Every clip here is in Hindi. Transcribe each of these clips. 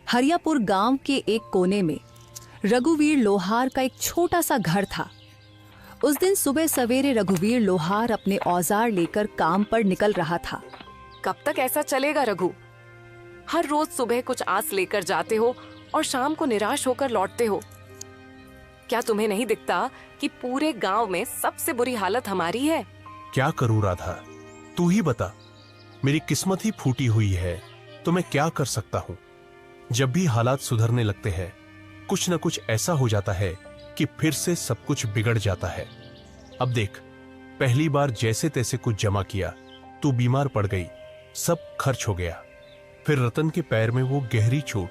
हरियापुर गांव के एक कोने में रघुवीर लोहार का एक छोटा सा घर था। उस दिन सुबह सवेरे रघुवीर लोहार अपने औजार लेकर काम पर निकल रहा था। कब तक ऐसा चलेगा रघु? हर रोज सुबह कुछ आस लेकर जाते हो और शाम को निराश होकर लौटते हो। क्या तुम्हें नहीं दिखता कि पूरे गांव में सबसे बुरी हालत हमारी है? क्या करूं राधा, तू ही बता। मेरी किस्मत ही फूटी हुई है तो मैं क्या कर सकता हूं। जब भी हालात सुधरने लगते हैं कुछ न कुछ ऐसा हो जाता है कि फिर से सब कुछ बिगड़ जाता है। अब देख, पहली बार जैसे तैसे कुछ जमा किया, तू बीमार पड़ गई, सब खर्च हो गया। फिर रतन के पैर में वो गहरी चोट,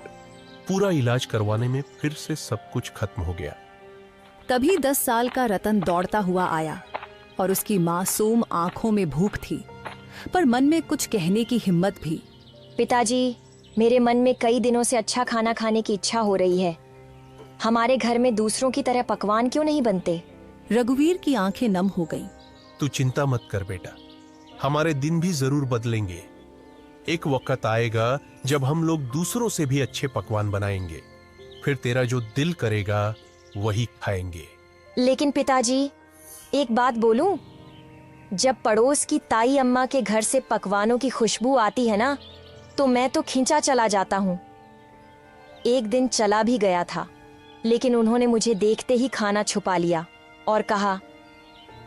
पूरा इलाज करवाने में फिर से सब कुछ खत्म हो गया। तभी 10 साल का रतन दौड़ता हुआ आया और उसकी मासूम आंखों में भूख थी, पर मन में कुछ कहने की हिम्मत भी। पिताजी, मेरे मन में कई दिनों से अच्छा खाना खाने की इच्छा हो रही है। हमारे घर में दूसरों की तरह पकवान क्यों नहीं बनते? रघुवीर की आंखें नम हो गईं। तू चिंता मत कर बेटा, हमारे दिन भी जरूर बदलेंगे। एक वक्त आएगा जब हम लोग दूसरों से भी अच्छे पकवान बनाएंगे, फिर तेरा जो दिल करेगा वही खाएंगे। लेकिन पिताजी, एक बात बोलूं? जब पड़ोस की ताई अम्मा के घर से पकवानों की खुशबू आती है ना, तो मैं तो खींचा चला जाता हूँ। एक दिन चला भी गया था, लेकिन उन्होंने मुझे देखते ही खाना छुपा लिया और कहा,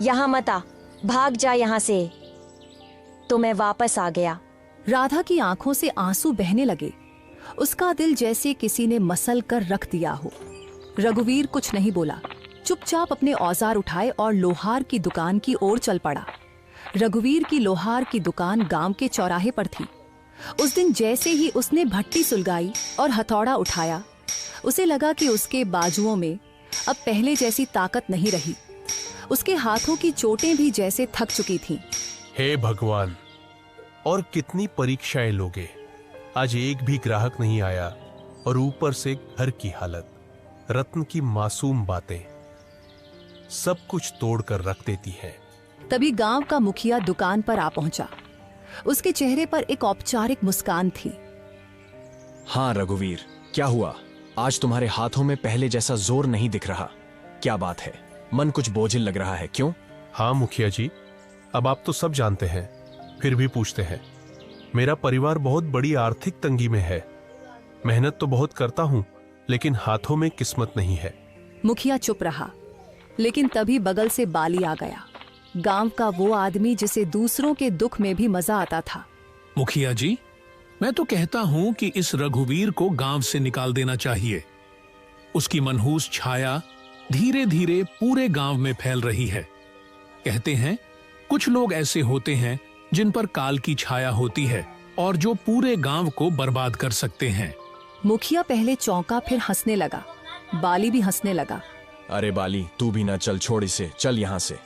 यहाँ मत आ, भाग जा यहाँ से। तो मैं वापस आ गया। राधा की आंखों से आंसू बहने लगे। उसका दिल जैसे किसी ने मसल कर रख दिया हो। रघुवीर कुछ नहीं बोला, चुपचाप अपने औजार उठाए और लोहार की दुकान की ओर चल पड़ा। रघुवीर की लोहार की दुकान गांव के चौराहे पर थी। उस दिन जैसे ही उसने भट्टी सुलगाई और हथौड़ा उठाया, उसे लगा कि उसके बाजुओं में अब पहले जैसी ताकत नहीं रही। उसके हाथों की चोटें भी जैसे थक चुकी थीं। हे भगवान, और कितनी परीक्षाएं लोगे। आज एक भी ग्राहक नहीं आया और ऊपर से घर की हालत, रत्न की मासूम बातें सब कुछ तोड़ कर रख देती है। तभी गांव का मुखिया दुकान पर आ पहुंचा। उसके चेहरे पर एक औपचारिक मुस्कान थी। हाँ रघुवीर, क्या हुआ? आज तुम्हारे हाथों में पहले जैसा जोर नहीं दिख रहा। क्या बात है? मन कुछ बोझिल लग रहा है, क्यों? हाँ मुखिया जी, अब आप तो सब जानते हैं, फिर भी पूछते हैं। मेरा परिवार बहुत बड़ी आर्थिक तंगी में है। मेहनत तो बहुत करता हूं, लेकिन हाथों में किस्मत नहीं है। मुखिया चुप रहा, लेकिन तभी बगल से बाली आ गया। गांव का वो आदमी जिसे दूसरों के दुख में भी मजा आता था। मुखिया जी, मैं तो कहता हूं कि इस रघुवीर को गांव से निकाल देना चाहिए। उसकी मनहूस छाया धीरे धीरे पूरे गांव में फैल रही है। कहते हैं कुछ लोग ऐसे होते हैं जिन पर काल की छाया होती है और जो पूरे गांव को बर्बाद कर सकते हैं। मुखिया पहले चौंका, फिर हंसने लगा। बाली भी हंसने लगा। अरे बाली, तू भी ना चल, छोड़ इसे, चल यहाँ से।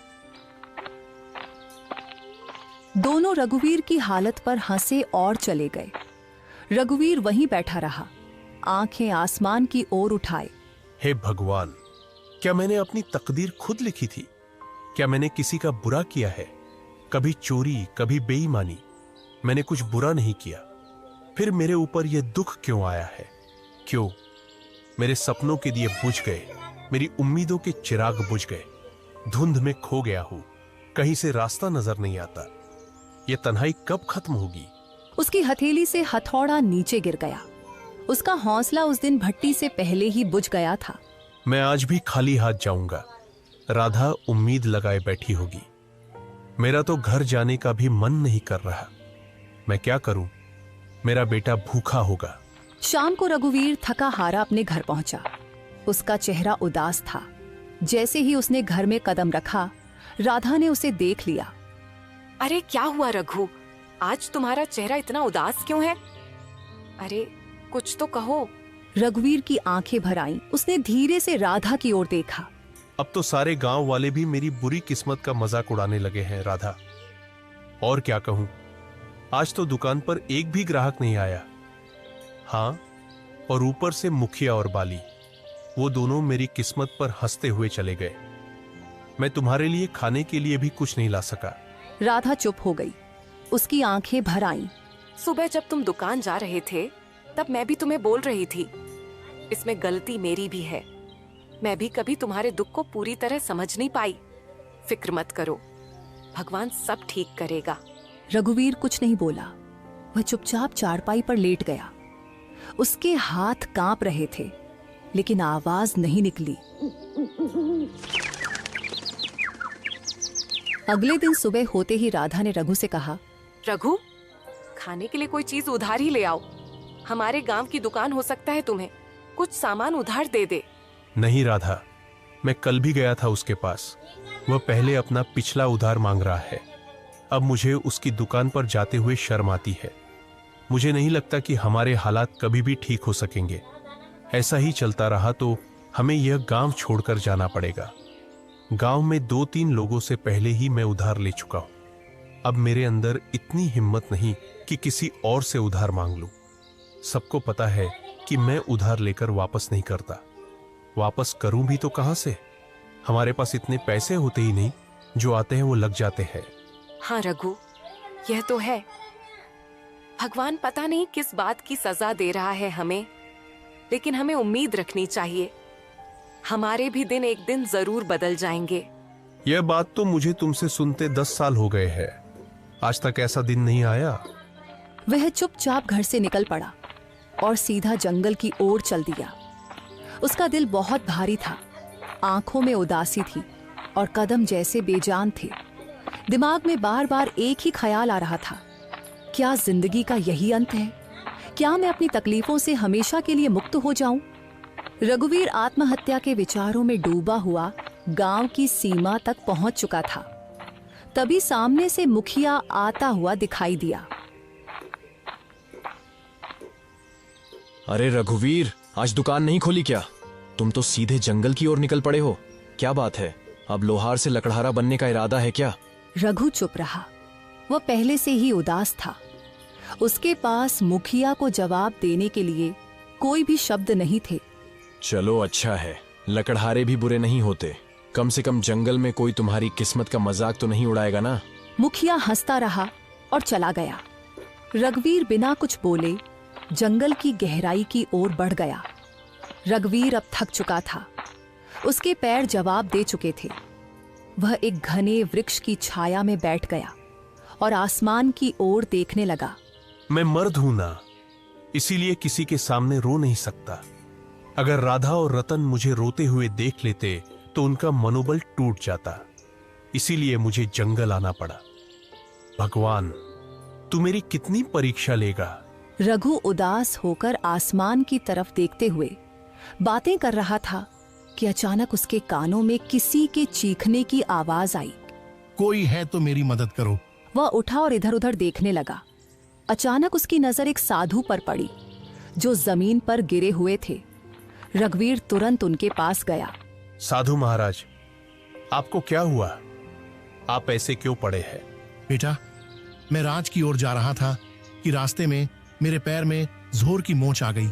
दोनों रघुवीर की हालत पर हंसे और चले गए। रघुवीर वहीं बैठा रहा, आंखें आसमान की ओर उठाए। हे भगवान, क्या मैंने अपनी तकदीर खुद लिखी थी? क्या मैंने किसी का बुरा किया है? कभी चोरी, कभी बेईमानी, मैंने कुछ बुरा नहीं किया। फिर मेरे ऊपर यह दुख क्यों आया है? क्यों? मेरे सपनों के दिए बुझ गए, मेरी उम्मीदों के चिराग बुझ गए। धुंध में खो गया हूं, कहीं से रास्ता नजर नहीं आता। यह तन्हाई कब खत्म होगी? उसकी हथेली से हथौड़ा नीचे गिर गया। उसका हौसला उस दिन भट्टी से पहले ही बुझ गया था। मैं आज भी खाली हाथ जाऊंगा। राधा उम्मीद लगाए बैठी होगी। मेरा तो घर जाने का भी मन नहीं कर रहा। मैं क्या करूं? मेरा बेटा भूखा होगा। शाम को रघुवीर थका हारा अपने घर पहुंचा। उसका चेहरा उदास था। जैसे ही उसने घर में कदम रखा, राधा ने उसे देख लिया। अरे क्या हुआ रघु? आज तुम्हारा चेहरा इतना उदास क्यों है? अरे कुछ तो कहो। रघुवीर की आंखें भर आईं। उसने धीरे से राधा की ओर देखा। अब तो सारे गांव वाले भी मेरी बुरी किस्मत का मजाक उड़ाने लगे हैं राधा। और क्या कहूं, आज तो दुकान पर एक भी ग्राहक नहीं आया। हाँ, और ऊपर से मुखिया और बाली, वो दोनों मेरी किस्मत पर हंसते हुए चले गए। मैं तुम्हारे लिए खाने के लिए भी कुछ नहीं ला सका। राधा चुप हो गई। उसकी आंखें भर आईं। सुबह जब तुम दुकान जा रहे थे तब मैं भी तुम्हें बोल रही थी, इसमें गलती मेरी भी है। मैं भी कभी तुम्हारे दुख को पूरी तरह समझ नहीं पाई। फिक्र मत करो, भगवान सब ठीक करेगा। रघुवीर कुछ नहीं बोला। वह चुपचाप चारपाई पर लेट गया। उसके हाथ कांप रहे थे, लेकिन आवाज नहीं निकली। अगले दिन सुबह होते ही राधा ने रघु से कहा, रघु, खाने के लिए कोई चीज उधार ही ले आओ। हमारे गांव की दुकान हो सकता है तुम्हें कुछ सामान उधार दे दे। नहीं राधा, मैं कल भी गया था उसके पास। वह पहले अपना पिछला उधार मांग रहा है। अब मुझे उसकी दुकान पर जाते हुए शर्म आती है। मुझे नहीं लगता कि हमारे हालात कभी भी ठीक हो सकेंगे। ऐसा ही चलता रहा तो हमें यह गांव छोड़कर जाना पड़ेगा। गांव में 2-3 लोगों से पहले ही मैं उधार ले चुका हूं। अब मेरे अंदर इतनी हिम्मत नहीं कि किसी और से उधार मांग लूं। सबको पता है कि मैं उधार लेकर वापस नहीं करता। वापस करूं भी तो कहां से? हमारे पास इतने पैसे होते ही नहीं, जो आते हैं वो लग जाते हैं। हाँ रघु, यह तो है। भगवान पता नहीं किस बात की सजा दे रहा है हमें, लेकिन हमें उम्मीद रखनी चाहिए। हमारे भी दिन एक दिन जरूर बदल जाएंगे। यह बात तो मुझे तुमसे सुनते 10 साल हो गए हैं। आज तक ऐसा दिन नहीं आया। वह चुपचाप घर से निकल पड़ा और सीधा जंगल की ओर चल दिया। उसका दिल बहुत भारी था, आंखों में उदासी थी और कदम जैसे बेजान थे। दिमाग में बार बार एक ही ख्याल आ रहा था, क्या जिंदगी का यही अंत है? क्या मैं अपनी तकलीफों से हमेशा के लिए मुक्त हो जाऊं? रघुवीर आत्महत्या के विचारों में डूबा हुआ गांव की सीमा तक पहुंच चुका था। तभी सामने से मुखिया आता हुआ दिखाई दिया। अरे रघुवीर, आज दुकान नहीं खोली क्या? तुम तो सीधे जंगल की ओर निकल पड़े हो। क्या बात है? अब लोहार से लकड़हारा बनने का इरादा है क्या? रघु चुप रहा। वह पहले से ही उदास था। उसके पास मुखिया को जवाब देने के लिए कोई भी शब्द नहीं थे। चलो अच्छा है, लकड़हारे भी बुरे नहीं होते। कम से कम जंगल में कोई तुम्हारी किस्मत का मजाक तो नहीं उड़ाएगा ना। मुखिया हंसता रहा और चला गया। रघुवीर बिना कुछ बोले जंगल की गहराई की ओर बढ़ गया। रघुवीर अब थक चुका था। उसके पैर जवाब दे चुके थे। वह एक घने वृक्ष की छाया में बैठ गया और आसमान की ओर देखने लगा। मैं मर्द हूं ना, इसीलिए किसी के सामने रो नहीं सकता। अगर राधा और रतन मुझे रोते हुए देख लेते तो उनका मनोबल टूट जाता। इसीलिए मुझे जंगल आना पड़ा। भगवान, तू मेरी कितनी परीक्षा लेगा? रघु उदास होकर आसमान की तरफ देखते हुए बातें कर रहा था कि अचानक उसके कानों में किसी के चीखने की आवाज आई। कोई है तो मेरी मदद करो। वह उठा और इधर उधर देखने लगा। अचानक उसकी नजर एक साधु पर पड़ी जो जमीन पर गिरे हुए थे। रघुवीर तुरंत उनके पास गया। साधु महाराज, आपको क्या हुआ? आप ऐसे क्यों पड़े हैं? बेटा, मैं राज की ओर जा रहा था कि रास्ते में मेरे पैर में जोर की मोच आ गई।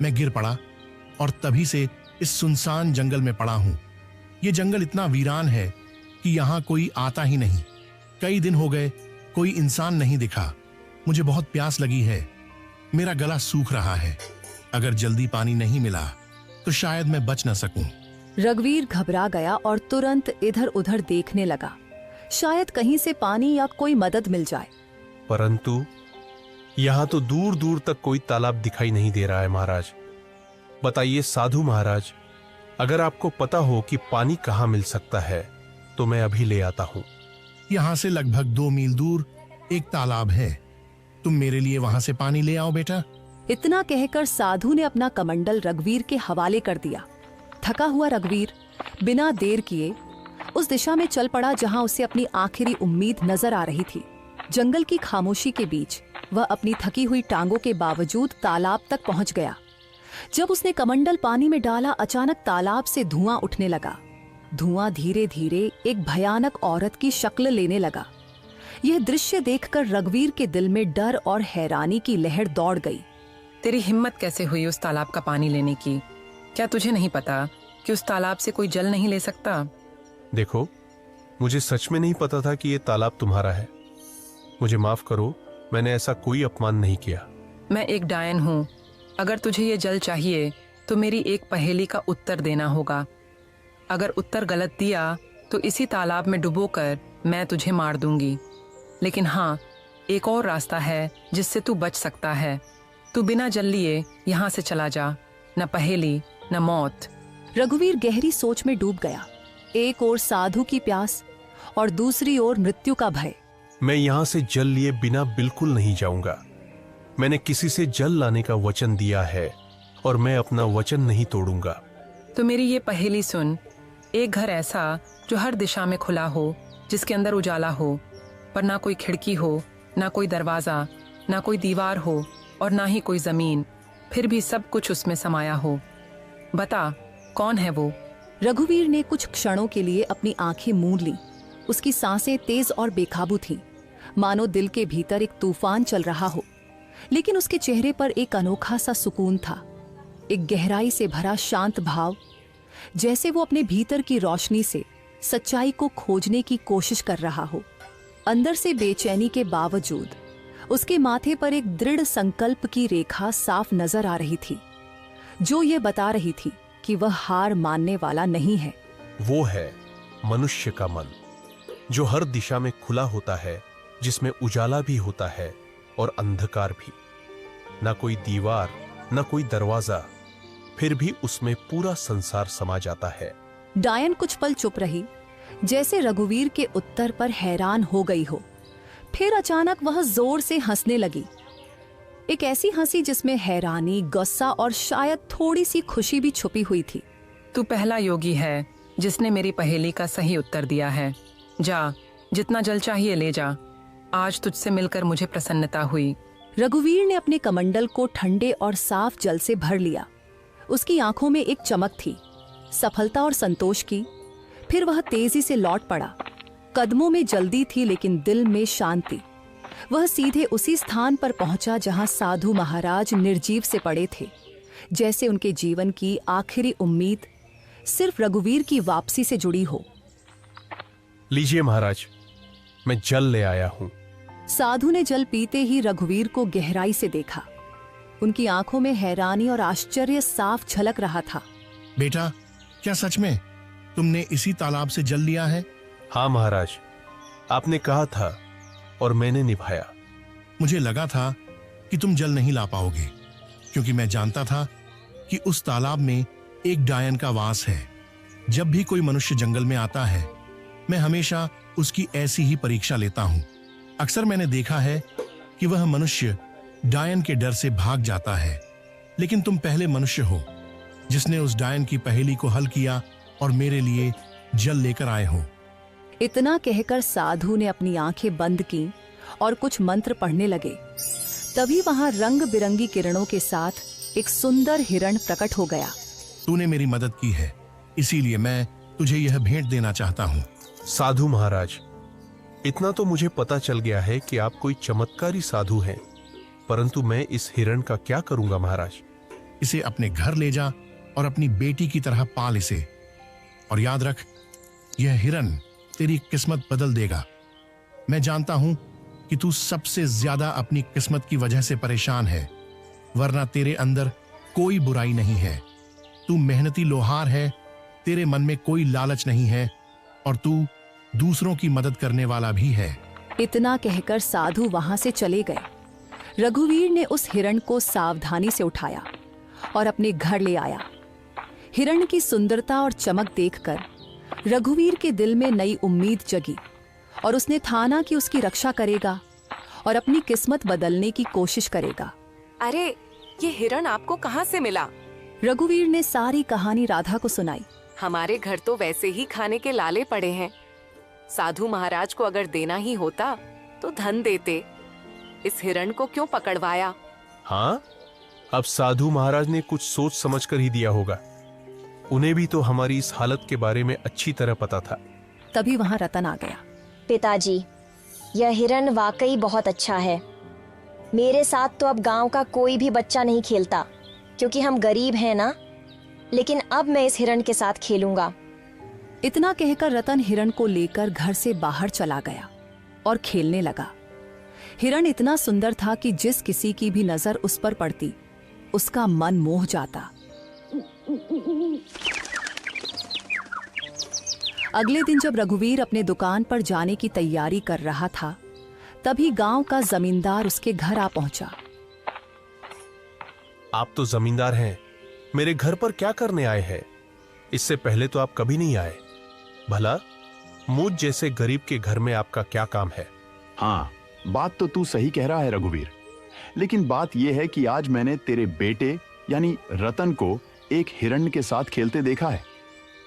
मैं गिर पड़ा और तभी से इस सुनसान जंगल में पड़ा हूं। ये जंगल इतना वीरान है कि यहाँ कोई आता ही नहीं। कई दिन हो गए, कोई इंसान नहीं दिखा। मुझे बहुत प्यास लगी है। मेरा गला सूख रहा है। अगर जल्दी पानी नहीं मिला तो शायद मैं बच न सकूं। रघुवीर घबरा गया और तुरंत इधर उधर देखने लगा, शायद कहीं से पानी या कोई मदद मिल जाए। परंतु यहां तो दूर दूर तक कोई तालाब दिखाई नहीं दे रहा है महाराज। बताइए साधु महाराज, अगर आपको पता हो कि पानी कहां मिल सकता है तो मैं अभी ले आता हूं। यहाँ से लगभग 2 मील दूर एक तालाब है। तुम मेरे लिए वहां से पानी ले आओ बेटा। इतना कहकर साधु ने अपना कमंडल रघुवीर के हवाले कर दिया। थका हुआ रघुवीर बिना देर किए उस दिशा में चल पड़ा जहां उसे अपनी आखिरी उम्मीद नजर आ रही थी। जंगल की खामोशी के बीच वह अपनी थकी हुई टांगों के बावजूद तालाब तक पहुंच गया। जब उसने कमंडल पानी में डाला, अचानक तालाब से धुआं उठने लगा। धुआं धीरे धीरे एक भयानक औरत की शक्ल लेने लगा। यह दृश्य देखकर रघुवीर के दिल में डर और हैरानी की लहर दौड़ गई। तेरी हिम्मत कैसे हुई उस तालाब का पानी लेने की? क्या तुझे नहीं पता कि उस तालाब से कोई जल नहीं ले सकता? देखो, मुझे सच में नहीं पता था कि ये तालाब तुम्हारा है। मुझे माफ करो, मैंने ऐसा कोई अपमान नहीं किया। मैं एक डायन हूँ अगर तुझे ये जल चाहिए तो मेरी एक पहेली का उत्तर देना होगा। अगर उत्तर गलत दिया तो इसी तालाब में डुबोकर मैं तुझे मार दूंगी। लेकिन हाँ, एक और रास्ता है जिससे तू बच सकता है। तू बिना जल लिए यहाँ से चला जा, न पहेली न मौत। रघुवीर गहरी सोच में डूब गया। एक ओर साधु की प्यास और दूसरी ओर मृत्यु का भय। मैं यहां से जल लिए बिना बिल्कुल नहीं जाऊंगा। मैंने किसी से जल लाने का वचन दिया है और मैं अपना वचन नहीं तोड़ूंगा। तो मेरी ये पहेली सुन। एक घर ऐसा जो हर दिशा में खुला हो, जिसके अंदर उजाला हो, पर ना कोई खिड़की हो, ना कोई दरवाजा, ना कोई दीवार हो और ना ही कोई जमीन, फिर भी सब कुछ उसमें समाया हो। बता, कौन है वो? रघुवीर ने कुछ क्षणों के लिए अपनी आंखें मूंद ली। उसकी सांसें तेज और बेकाबू थीं, मानो दिल के भीतर एक तूफान चल रहा हो। लेकिन उसके चेहरे पर एक अनोखा सा सुकून था, एक गहराई से भरा शांत भाव, जैसे वो अपने भीतर की रोशनी से सच्चाई को खोजने की कोशिश कर रहा हो। अंदर से बेचैनी के बावजूद उसके माथे पर एक दृढ़ संकल्प की रेखा साफ नजर आ रही थी, जो ये बता रही थी कि वह हार मानने वाला नहीं है। वो है मनुष्य का मन, जो हर दिशा में खुला होता है, जिसमें उजाला भी होता है और अंधकार भी। ना कोई दीवार, ना कोई दरवाजा, फिर भी उसमें पूरा संसार समा जाता है। डायन कुछ पल चुप रही, जैसे रघुवीर के उत्तर पर हैरान हो गई हो। फिर अचानक वह जोर से हंसने लगी, एक ऐसी हंसी जिसमें हैरानी, गुस्सा और शायद थोड़ी सी खुशी भी छुपी हुई थी। तू पहला योगी है जिसने मेरी पहेली का सही उत्तर दिया है। जा, जितना जल चाहिए ले जा। आज तुझसे मिलकर मुझे प्रसन्नता हुई। रघुवीर ने अपने कमंडल को ठंडे और साफ जल से भर लिया। उसकी आंखों में एक चमक थी, सफलता और संतोष की। फिर वह तेजी से लौट पड़ा। कदमों में जल्दी थी लेकिन दिल में शांति। वह सीधे उसी स्थान पर पहुंचा जहां साधु महाराज निर्जीव से पड़े थे, जैसे उनके जीवन की आखिरी उम्मीद सिर्फ रघुवीर की वापसी से जुड़ी हो। लीजिए महाराज, मैं जल ले आया हूं। साधु ने जल पीते ही रघुवीर को गहराई से देखा। उनकी आंखों में हैरानी और आश्चर्य साफ झलक रहा था। बेटा, क्या सच में तुमने इसी तालाब से जल लिया है? हाँ महाराज, आपने कहा था और मैंने निभाया। मुझे लगा था कि तुम जल नहीं ला पाओगे, क्योंकि मैं जानता था कि उस तालाब में एक डायन का वास है। जब भी कोई मनुष्य जंगल में आता है, मैं हमेशा उसकी ऐसी ही परीक्षा लेता हूं। अक्सर मैंने देखा है कि वह मनुष्य डायन के डर से भाग जाता है, लेकिन तुम पहले मनुष्य हो जिसने उस डायन की पहेली को हल किया और मेरे लिए जल लेकर आए हो। इतना कहकर साधु ने अपनी आंखें बंद की और कुछ मंत्र पढ़ने लगे। तभी वहां रंग बिरंगी किरणों के साथ एक सुंदर हिरण प्रकट हो गया। तूने मेरी मदद की है, इसीलिए मैं तुझे यह भेंट देना चाहता हूँ। साधु महाराज, इतना तो मुझे पता चल गया है कि आप कोई चमत्कारी साधु हैं, परंतु मैं इस हिरण का क्या करूंगा महाराज? इसे अपने घर ले जा और अपनी बेटी की तरह पाल इसे। और याद रख, यह हिरण तेरी किस्मत बदल देगा। मैं जानता हूं कि तू सबसे ज्यादा अपनी किस्मत की वजह से परेशान है, वरना तेरे अंदर कोई बुराई नहीं है। तू मेहनती लोहार है, तेरे मन में कोई लालच नहीं है और तू दूसरों की मदद करने वाला भी है। इतना कहकर साधु वहां से चले गए। रघुवीर ने उस हिरण को सावधानी से उठाया और अपने घर ले आया। हिरण की सुंदरता और चमक देखकर रघुवीर के दिल में नई उम्मीद जगी और उसने ठाना कि उसकी रक्षा करेगा और अपनी किस्मत बदलने की कोशिश करेगा। अरे, ये हिरण आपको कहाँ से मिला? रघुवीर ने सारी कहानी राधा को सुनाई। हमारे घर तो वैसे ही खाने के लाले पड़े हैं। साधु महाराज को अगर देना ही होता तो धन देते। इस हिरण को क्यों पकड़वाया? हाँ, अब साधु महाराज ने कुछ सोच समझकर ही दिया होगा। उन्हें भी तो हमारी इस हालत के बारे में अच्छी तरह पता था। तभी वहां रतन आ गया। पिताजी, यह हिरण वाकई बहुत अच्छा है। मेरे साथ तो अब गांव का कोई भी बच्चा नहीं खेलता, क्योंकि हम गरीब हैं ना। लेकिन अब मैं इस हिरण के साथ खेलूंगा। इतना कहकर रतन हिरण को लेकर घर से बाहर चला गया और खेलने लगा। हिरण इतना सुंदर था कि जिस किसी की भी नजर उस पर पड़ती, उसका मन मोह जाता। अगले दिन जब रघुवीर अपने दुकान पर जाने की तैयारी कर रहा था, तभी गांव का जमींदार उसके घर आ पहुंचा। आप तो जमींदार हैं, मेरे घर पर क्या करने आए हैं? इससे पहले तो आप कभी नहीं आए। भला मुझ जैसे गरीब के घर में आपका क्या काम है? हाँ, बात तो तू सही कह रहा है रघुवीर, लेकिन बात यह है कि आज मैंने तेरे बेटे यानी रतन को एक हिरण के साथ खेलते देखा है।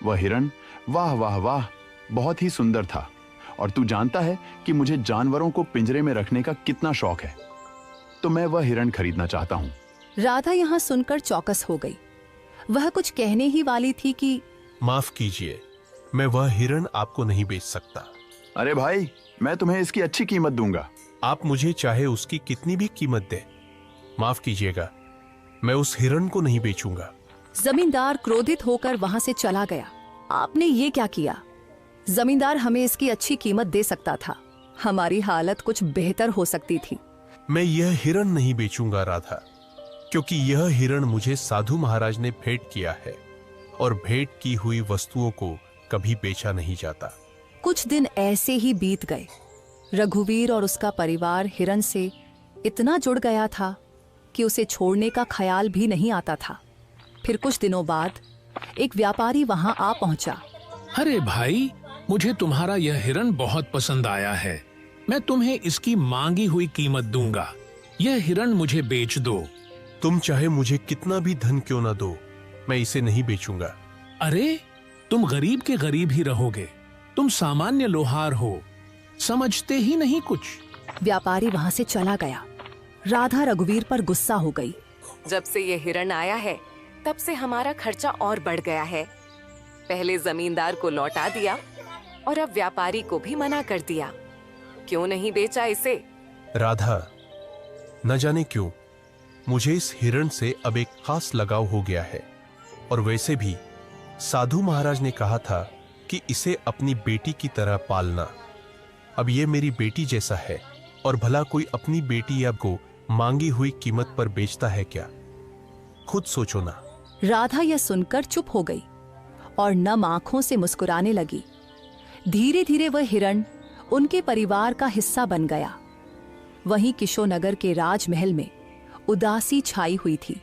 वह हिरण वाह वाह वाह बहुत ही सुंदर था, और तू जानता है कि मुझे जानवरों को पिंजरे में रखने का कितना शौक है, तो मैं वह हिरण खरीदना चाहता हूँ। राधा यहाँ सुनकर चौकस हो गई। वह कुछ कहने ही वाली थी कि माफ कीजिए, मैं वह हिरण आपको नहीं बेच सकता। अरे भाई, मैं तुम्हें इसकी अच्छी कीमत दूंगा। आप मुझे चाहे उसकी कितनी भी कीमत दे, माफ कीजिएगा, मैं उस हिरण को नहीं बेचूंगा। जमींदार क्रोधित होकर वहां से चला गया। आपने ये क्या किया? जमींदार हमें इसकी अच्छी कीमत दे सकता था, हमारी हालत कुछ बेहतर हो सकती थी। मैं यह हिरण नहीं बेचूंगा राधा, क्योंकि यह हिरण मुझे साधु महाराज ने भेंट किया है, और भेंट की हुई वस्तुओं को कभी बेचा नहीं जाता। कुछ दिन ऐसे ही बीत गए। रघुवीर और उसका परिवार हिरण से इतना जुड़ गया था कि उसे छोड़ने का ख्याल भी नहीं आता था। फिर कुछ दिनों बाद एक व्यापारी वहां आ पहुंचा। अरे भाई, मुझे तुम्हारा यह हिरण बहुत पसंद आया है, मैं तुम्हें इसकी मांगी हुई कीमत दूंगा। यह हिरण मुझे बेच दो। तुम चाहे मुझे कितना भी धन क्यों ना दो, मैं इसे नहीं बेचूंगा। अरे, तुम गरीब के गरीब ही रहोगे, तुम सामान्य लोहार हो, समझते ही नहीं कुछ। व्यापारी वहां से चला गया। राधा रघुवीर पर गुस्सा हो गई। जब से ये हिरण आया है, तब से हमारा खर्चा और बढ़ गया है। पहले जमींदार को लौटा दिया और अब व्यापारी को भी मना कर दिया। क्यों नहीं बेचा इसे? राधा, न जाने क्यों मुझे इस हिरण से अब एक खास लगाव हो गया है, और वैसे भी साधु महाराज ने कहा था कि इसे अपनी बेटी की तरह पालना। अब ये मेरी बेटी जैसा है, और भला कोई अपनी बेटी या को मांगी हुई कीमत पर बेचता है क्या? खुद सोचो ना। राधा यह सुनकर चुप हो गई और नम आंखों से मुस्कुराने लगी। धीरे धीरे वह हिरण उनके परिवार का हिस्सा बन गया। वहीं किशोनगर के राजमहल में उदासी छाई हुई थी।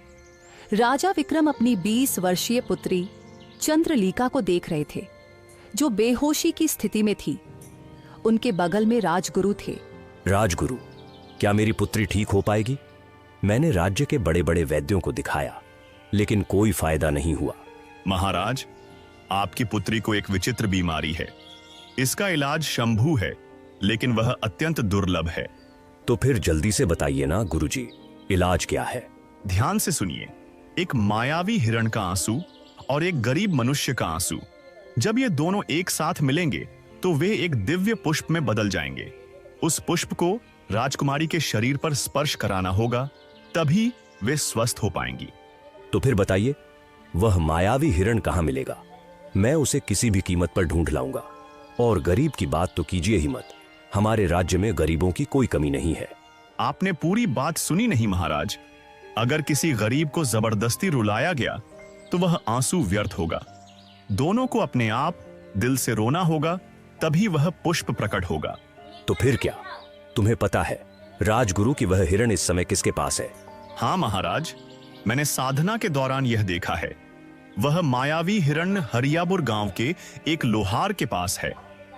राजा विक्रम अपनी 20 वर्षीय पुत्री चंद्रलीका को देख रहे थे, जो बेहोशी की स्थिति में थी। उनके बगल में राजगुरु थे। राजगुरु, क्या मेरी पुत्री ठीक हो पाएगी? मैंने राज्य के बड़े बड़े वैद्यों को दिखाया, लेकिन कोई फायदा नहीं हुआ। महाराज, आपकी पुत्री को एक विचित्र बीमारी है। इसका इलाज शंभू है, लेकिन वह अत्यंत दुर्लभ है। तो फिर जल्दी से बताइए ना गुरुजी, इलाज क्या है? ध्यान से सुनिए। एक मायावी हिरण का आंसू और एक गरीब मनुष्य का आंसू, जब ये दोनों एक साथ मिलेंगे तो वे एक दिव्य पुष्प में बदल जाएंगे। उस पुष्प को राजकुमारी के शरीर पर स्पर्श कराना होगा, तभी वे स्वस्थ हो पाएंगी। तो फिर बताइए, वह मायावी हिरण कहाँ मिलेगा? मैं उसे किसी भी कीमत पर ढूंढ लाऊंगा। और गरीब की बात तो कीजिए ही मत, हमारे राज्य में गरीबों की कोई कमी नहीं है। आपने पूरी बात सुनी नहीं महाराज। अगर किसी गरीब को जबरदस्ती रुलाया गया तो वह आंसू व्यर्थ होगा। दोनों को अपने आप दिल से रोना होगा, तभी वह पुष्प प्रकट होगा। तो फिर क्या? तुम्हें पता है राजगुरु की वह हिरण इस समय किसके पास है? हाँ महाराज, मैंने साधना के दौरान यह देखा है। वह मायावी हिरण हरियापुर गांव के एक लोहार के पास है।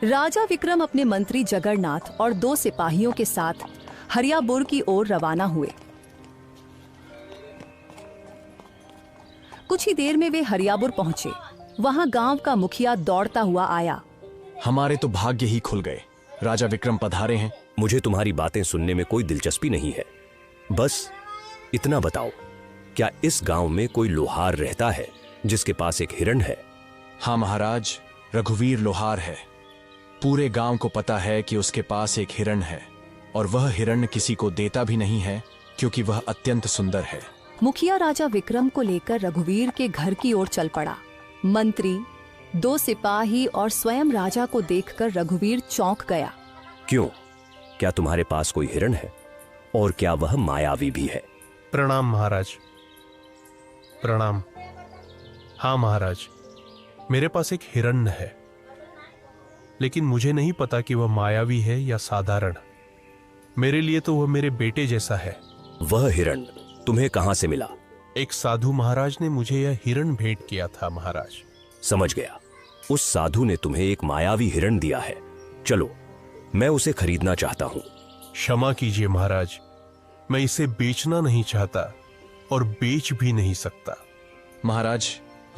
राजा विक्रम अपने मंत्री जगन्नाथ और 2 सिपाहियों के साथ हरियापुर की ओर रवाना हुए। कुछ ही देर में वे हरियापुर पहुंचे। वहां गांव का मुखिया दौड़ता हुआ आया। हमारे तो भाग्य ही खुल गए, राजा विक्रम पधारे हैं। मुझे तुम्हारी बातें सुनने में कोई दिलचस्पी नहीं है। बस इतना बताओ, क्या इस गांव में कोई लोहार रहता है जिसके पास एक हिरण है? हाँ महाराज, रघुवीर लोहार है। पूरे गांव को पता है कि उसके पास एक हिरण है, और वह हिरण किसी को देता भी नहीं है, क्योंकि वह अत्यंत सुंदर है। मुखिया राजा विक्रम को लेकर रघुवीर के घर की ओर चल पड़ा। मंत्री, 2 सिपाही और स्वयं राजा को देखकर रघुवीर चौंक गया। क्यों? क्या तुम्हारे पास कोई हिरण है? और क्या वह मायावी भी है? प्रणाम महाराज। प्रणाम। हाँ महाराज, मेरे पास एक हिरण्य है, लेकिन मुझे नहीं पता कि वह मायावी है या साधारण। मेरे लिए तो वह मेरे बेटे जैसा है। वह हिरण तुम्हें कहां से मिला? एक साधु महाराज ने मुझे यह हिरण भेंट किया था महाराज। समझ गया। उस साधु ने तुम्हें एक मायावी हिरण दिया है। चलो, मैं उसे खरीदना चाहता हूं। क्षमा कीजिए महाराज, मैं इसे बेचना नहीं चाहता और बेच भी नहीं सकता। महाराज,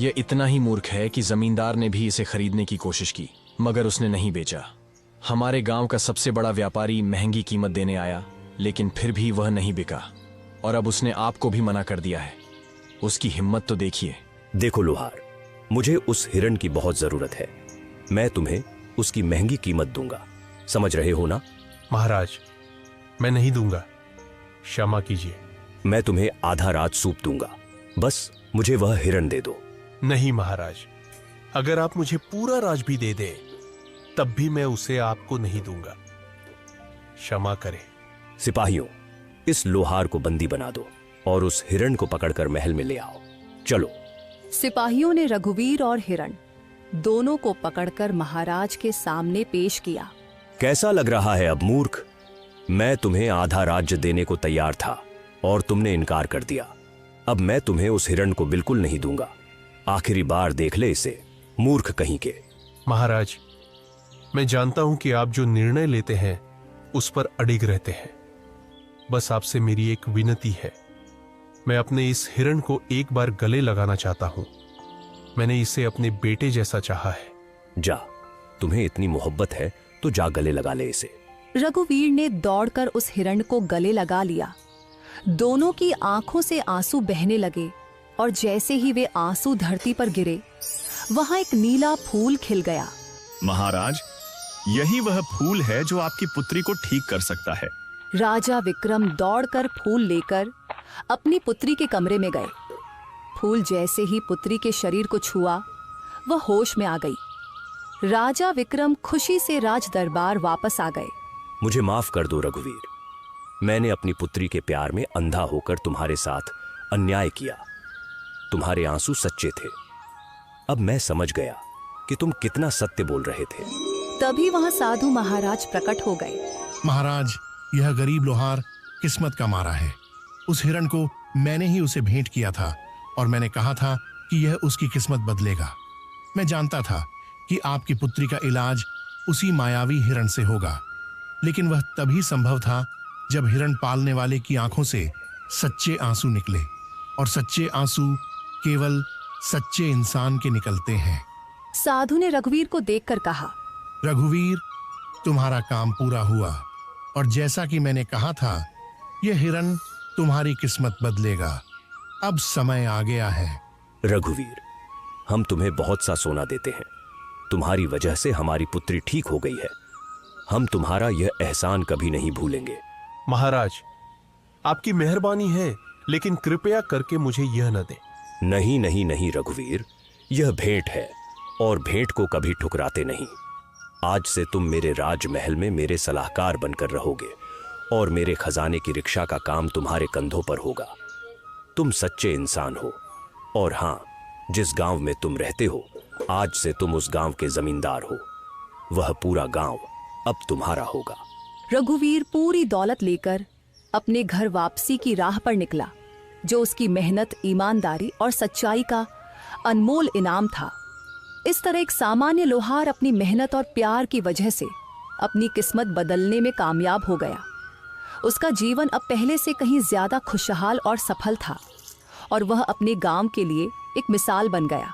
यह इतना ही मूर्ख है कि जमींदार ने भी इसे खरीदने की कोशिश की, मगर उसने नहीं बेचा। हमारे गांव का सबसे बड़ा व्यापारी महंगी कीमत देने आया, लेकिन फिर भी वह नहीं बिका, और अब उसने आपको भी मना कर दिया है। उसकी हिम्मत तो देखिए। देखो लोहार, मुझे उस हिरण की बहुत जरूरत है। मैं तुम्हें उसकी महंगी कीमत दूंगा, समझ रहे हो ना? महाराज, मैं नहीं दूंगा, क्षमा कीजिए। मैं तुम्हें आधा राज सूप दूंगा, बस मुझे वह हिरण दे दो। नहीं महाराज, अगर आप मुझे पूरा राज भी दे दे तब भी मैं उसे आपको नहीं दूंगा, क्षमा करें। सिपाहियों, इस लोहार को बंदी बना दो और उस हिरण को पकड़कर महल में ले आओ। चलो। सिपाहियों ने रघुवीर और हिरण दोनों को पकड़कर महाराज के सामने पेश किया। कैसा लग रहा है अब मूर्ख? मैं तुम्हें आधा राज्य देने को तैयार था और तुमने इनकार कर दिया। अब मैं तुम्हें उस हिरण को बिल्कुल नहीं दूंगा। आखिरी बार देख ले इसे, मूर्ख कहीं के। महाराज, मैं जानता हूं कि आप जो निर्णय लेते हैं उस पर अडिग रहते हैं। बस आपसे मेरी एक विनती है, मैं अपने इस हिरण को एक बार गले लगाना चाहता हूं। मैंने इसे अपने बेटे जैसा चाहा है। जा, तुम्हें इतनी मोहब्बत है तो जा गले लगा ले इसे। रघुवीर ने दौड़कर उस हिरण को गले लगा लिया। दोनों की आंखों से आंसू बहने लगे और जैसे ही वे आंसू धरती पर गिरे, वहां एक नीला फूल खिल गया। महाराज, यही वह फूल है जो आपकी पुत्री को ठीक कर सकता है। राजा विक्रम दौड़कर फूल लेकर अपनी पुत्री के कमरे में गए। फूल जैसे ही पुत्री के शरीर को छुआ, वह होश में आ गई। राजा विक्रम खुशी से राज दरबार वापस आ गए। मुझे माफ कर दो रघुवीर, मैंने अपनी पुत्री के प्यार में अंधा होकर तुम्हारे साथ अन्याय किया। तुम्हारे आंसू सच्चे थे। अब मैं समझ गया कि तुम कितना सत्य बोल रहे थे। तभी वहां साधु महाराज प्रकट हो गए। महाराज, यह गरीब लोहार किस्मत का मारा है। उस हिरण को मैंने ही उसे भेंट किया था और मैंने कहा था कि यह उसकी किस्मत बदलेगा। मैं जानता था कि आपकी पुत्री का इलाज उसी मायावी हिरण से होगा, लेकिन वह तभी संभव था जब हिरण पालने वाले की आंखों से सच्चे आंसू निकले, और सच्चे आंसू केवल सच्चे इंसान के निकलते हैं। साधु ने रघुवीर को देखकर कहा, रघुवीर, तुम्हारा काम पूरा हुआ, और जैसा कि मैंने कहा था, यह हिरण तुम्हारी किस्मत बदलेगा। अब समय आ गया है। रघुवीर, हम तुम्हें बहुत सा सोना देते हैं। तुम्हारी वजह से हमारी पुत्री ठीक हो गई है। हम तुम्हारा यह एहसान कभी नहीं भूलेंगे। महाराज, आपकी मेहरबानी है, लेकिन कृपया करके मुझे यह न दें। नहीं नहीं नहीं रघुवीर, यह भेंट है और भेंट को कभी ठुकराते नहीं। आज से तुम मेरे राजमहल में मेरे सलाहकार बनकर रहोगे और मेरे खजाने की रिक्शा का काम तुम्हारे कंधों पर होगा। तुम सच्चे इंसान हो, और हाँ, जिस गांव में तुम रहते हो, आज से तुम उस गांव के जमींदार हो। वह पूरा गांव अब तुम्हारा होगा। रघुवीर पूरी दौलत लेकर अपने घर वापसी की राह पर निकला, जो उसकी मेहनत, ईमानदारी और सच्चाई का अनमोल इनाम था। इस तरह एक सामान्य लोहार अपनी मेहनत और प्यार की वजह से अपनी किस्मत बदलने में कामयाब हो गया। उसका जीवन अब पहले से कहीं ज्यादा खुशहाल और सफल था, और वह अपने गांव के लिए एक मिसाल बन गया।